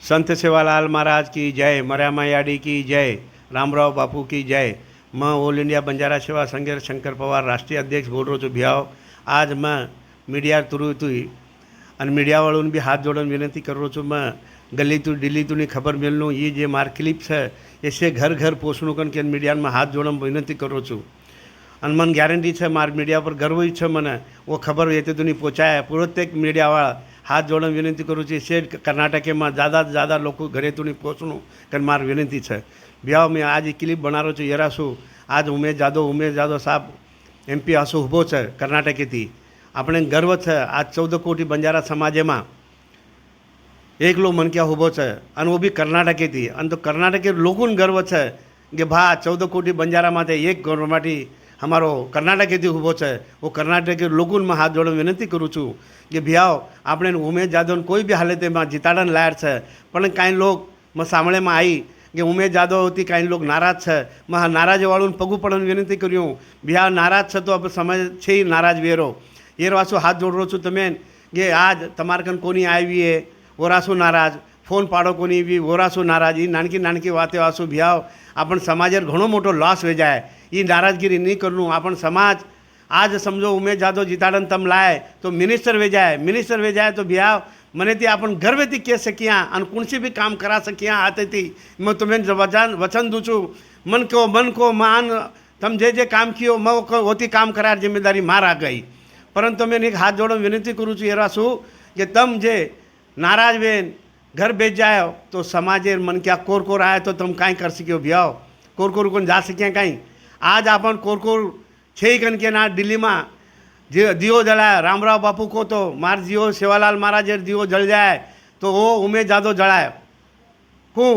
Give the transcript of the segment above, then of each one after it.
संत सेवालाल महाराज की जय, मर्यामा याडी की जय, रामराव बापू की जय। मैं ऑल इंडिया बंजारा सेवा संघ शंकर पवार राष्ट्रीय अध्यक्ष बोल रहा हूँ भैयाओ। आज मैं मीडिया थ्रू અને મીડિયાવાળાને બી હાથ જોડન વિનંતી કરું છું। मैं गली तू दिल्ली तू खबर मिलनू ये जे मार क्लिप है ऐसे घर घर पहुँचनू कन के मीडिया में हाथ जोड़न विनंती करूँ छूँ। અને મને ગેરંટી છે માર મીડિયા પર ગર્વ છે મને वो खबर ये तो नहीं पहुँचाया प्रत्येक मीडियावाળા हाथ जोड़न विनंती करूँ छे। से कर्नाटक में ज़्यादा से ज़्यादा लोग घरे तो नहीं पहुँचनू कर मार विनंती है भैया। मैं आज क्लिप बना रहा छूँ येरा शू आज उमेश जादव साहब MP आसू ऊभो है कर्नाटक थी આપણે ગર્વ છે। आज 14 कोटी बंजारा समाज में एकलो मनकिया ऊभो है और वो भी कर्नाटक थी અને तो कर्नाटक लोगों गर्व है कि भा 14 कोटी बंजारा माटे एक गवर्नमेंटी हमारो कर्नाटक थी ऊभो है। वो कर्नाटक लोगों में हाथ जोड़ विनंती करूँ छूँ कि भैयाओ आपणे उमेश जादव कोई भी हालत में जिताड़न लायक है पण कई लोग मैं सामने में आई कि उमेश जादव होती कई लोग नाराज है। मैं नाराज वालों पगू पड़न विनंती करूँ भैया नाराज है तो अब समझ छे नाराज वेरो ये रासू हाथ जोड़ रो छूँ तमें कि आज तमार कन कोनी आई है वो रासू नाराज फोन पाड़ो कोनी भी वो रासू नाराज ये नानकी नानकी बातें आसू भैयाओ अपन समाज घणो मोटो लॉस हो जाए ये नाराजगिरी नहीं करूँ। अपन समाज आज समझो उमेश जादव जिताड़न तम लाए तो मिनिस्टर वे जाए तो भैया मने थी अपन गर्व थी कह सकिया और कौन सी भी काम करा सकिया आते थी। मैं तुम्हें वचन दूँ छूँ मन को मान तम जे काम कियो मैं होती काम करार जिम्मेदारी मार आ गई। परंतु मैं एक हाथ जोड़ो विनंती करूँ छूँ एरा शू कि तम जे नाराज बेन घर बेच जाओ तो समाजे मन क्या कोर आए तो तुम कहीं कर सको भैया कोर कौन जा सके कहीं। आज अपन कोर छे कन के ना दिल्ली में दियो जलाए रामराव बापू को तो मार दियो सेवालाल महाराज दियो जल जाए तो वो उमेश जादव जलाए हूँ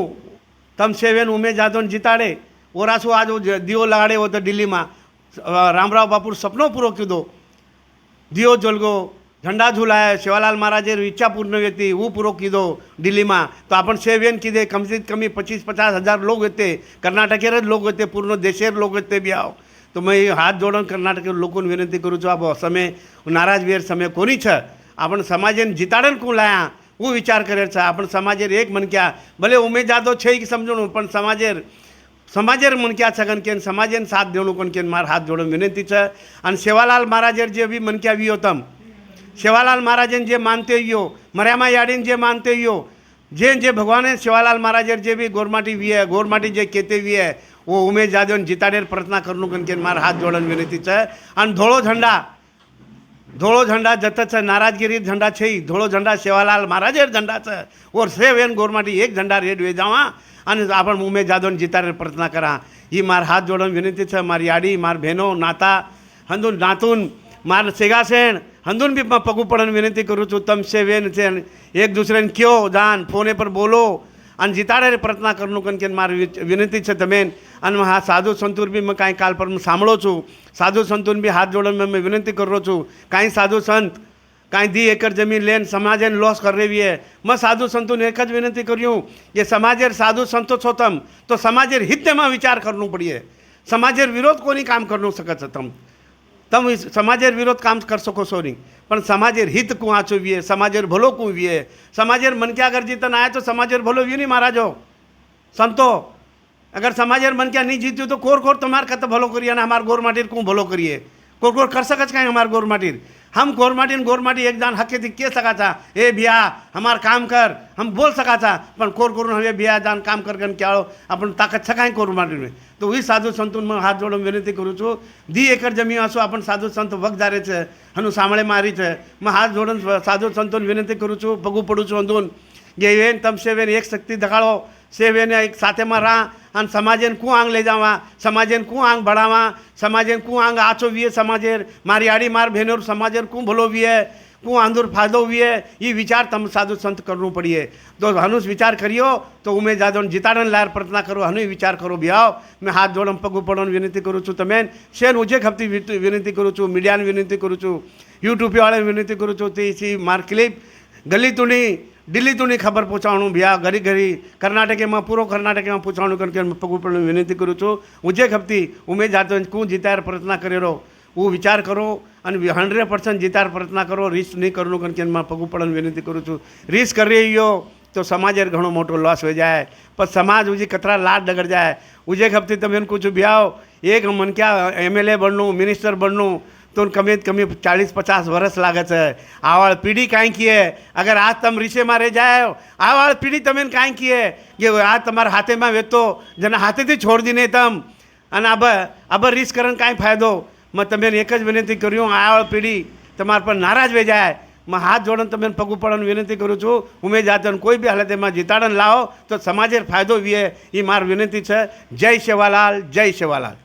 तम सेवेन उमेश जादव जिताड़े वो रासू आज वो दियो लगाड़े वो तो दिल्ली में रामराव बापू सपनों पूरो की दो दियो जल गो झंडा झूलाए सेवालाल महाराज इच्छा पूर्ण व्यक्ति वो पूरो कीधो दिल्ली में तो अपन सेवेन कीधे कम से कमी 25-50 हज़ार लोग होते कर्नाटकेर लोग होते पूर्ण देशेर लोग होते भी आओ। तो मैं हाथ जोड़न कर्नाटक लोगों विनंती करूँ छूँ आप समय नाराज वेर समय कोनी है अपन समाज जिताड़न को लाया वो विचार करे अपन समाज एक मन क्या भले उमेश जादव छे कि समझो पण समाजेर मन क्या छगन के समाजेन साथ देवणु कन के मार हाथ जोड़न विनंती है। और सेवालाल महाराज जे भी मन क्या वियो तम सेवालाल महाराजन जे मानते हो मर्यामा याडीन जे मानते हो जे भगवान सेवालाल महाराज जे भी गोरमाटी भी है गोरमाटी जे कहते भी है वो उमेश जादव जिताड़ेर प्रार्थना करनू कन के मार हाथ जोड़न विनंती है। और धोळो झंडा जत है नाराजगिरी झंडा छे धोळो झंडा सेवालाल महाराजेर झंडा है और सेवेन गोरमाटी एक झंडा रेड वे जावा અને आपण उमेश जादव जिताड़ेर प्रार्थना करा ये मार हाथ जोड़न विनंती है। मार याडी मार बहनों नाता हंदून नातून मार सेगासेण हंदून भी मैं पगू पड़न विनंती करूँ छूँ तम से वेन से एक दूसरे ने क्यों जान फोने पर बोलो और जिताड़े प्रार्थना करनू कन के मार विनंती है तमें। और हाँ साधु संतूर भी मैं कहीं काल पर सांभळो छूँ साधु संतून भी हाथ जोड़न में मैं विनंती कर रो छूँ। कहीं साधु संत कहीं 2 एकड़ जमीन लेन समाजन लॉस कर रही है मैं साधु संतों ने एक ज विनंती करूँ कि समाजेर साधु संतो छो तम तो समाजेर हित में विचार करनू पड़िए समाजेर विरोध कोनी काम करनू सकत तम समाजेर विरोध काम कर सको सो नहीं पण समाजेर हित को आँचो भी है समाजेर भलो को भी है समाजेर मन क्या अगर जीतन आए तो समाजेर भलो भी नहीं महाराजो संतो अगर समाजेर मन क्या नहीं जीत्यो तो कोर तुम्हार का तो भलो करिए ना हमार गोर माटीर को भलो करिए कोर कर सकत कहीं हमार गोर माटीर हम गोरमाटी एक दान हके थी के सका था ए भैया हमार काम कर हम बोल सका था पर कोर हमें भैया दान काम कर क्या अपन ताकत छकाएं गोरमाटी में। तो वही साधु संतों में हाथ जोड़ विनंती करूँ छूँ 2 एकड़ जमीन आसो अपन साधु संत वक्त जारे है हनु सामने मारी है मैं हाथ जोड़न साधु संतों विनंती करूँ छूँ पगू पड़ू छूँ अंदून ये वेन तम से वेन एक शक्ति दखाड़ो से वेन एक साथे में रहा और समाजन कु आंग ले जावा समाजन कु आंग बढ़ावा समाजन कु आंग आचो भी है समाजेर मारी आड़ी मार बहनोर समाजेर कु भलो भी है कु आंदूर फायदो भी है ये विचार तम साधु संत करनू पड़िए। तो हनुस विचार करियो तो उमेश जादव जिताड़न लायर प्रार्थना करो हनु विचार करो भैयाओ। मैं हाथ जोड़म पगू पड़न विनंती करूँ छूँ तमें शेन उजे खपती विनंती करूँ छूँ मीडिया विनंती करूँ छूँ यूट्यूब वाले विनंती करूँ छूँ ती मार क्लिप गली तुनी दिल्ली तो नहीं खबर पहुँचाणु भैया घरी कर्नाटक में पूरा कर्नाटक में पहुँचाणु करके पगू पड़ने विनंती करूँ छूँ मुझे खपती उमेश जादव को जितार प्रार्थना करे रो वो विचार करो और 100% जितार प्रार्थना करो रीस नहीं करनू करके पगू पड़न विनंती करूँ छूँ रीस कर रही हो तो समाजेर घणो मोटो लॉस हो जाए पर समाज उजी कतरा लाड डगर जाए उजे हफ्ते तमें कुछ ब्याओ एक मन क्या MLA बनूँ मिनिस्टर बनूँ तो कमी कमी 40-50 वर्ष लागे है। आवाड़ पीढ़ी काई किए अगर आज तम रिशे में रह जाए आवाड़ पीढ़ी तमें काई किए कि आज तमार हाथे में वेतो जना हाथे थी छोड़ दी नहीं तम अने अब रिस करन काई फायदो मैं तमें एक ज विनती करूँ आवाड़ पीढ़ी तमार पर नाराज वे जाए मैं हाथ जोड़न तमें पगू पड़न विनती करूँ छूँ उमें जाते कोई भी हालत में जीताड़न लाओ तो समाजेर फायदो भी है ये मार विनती है। जय सेवालाल जय सेवालाल।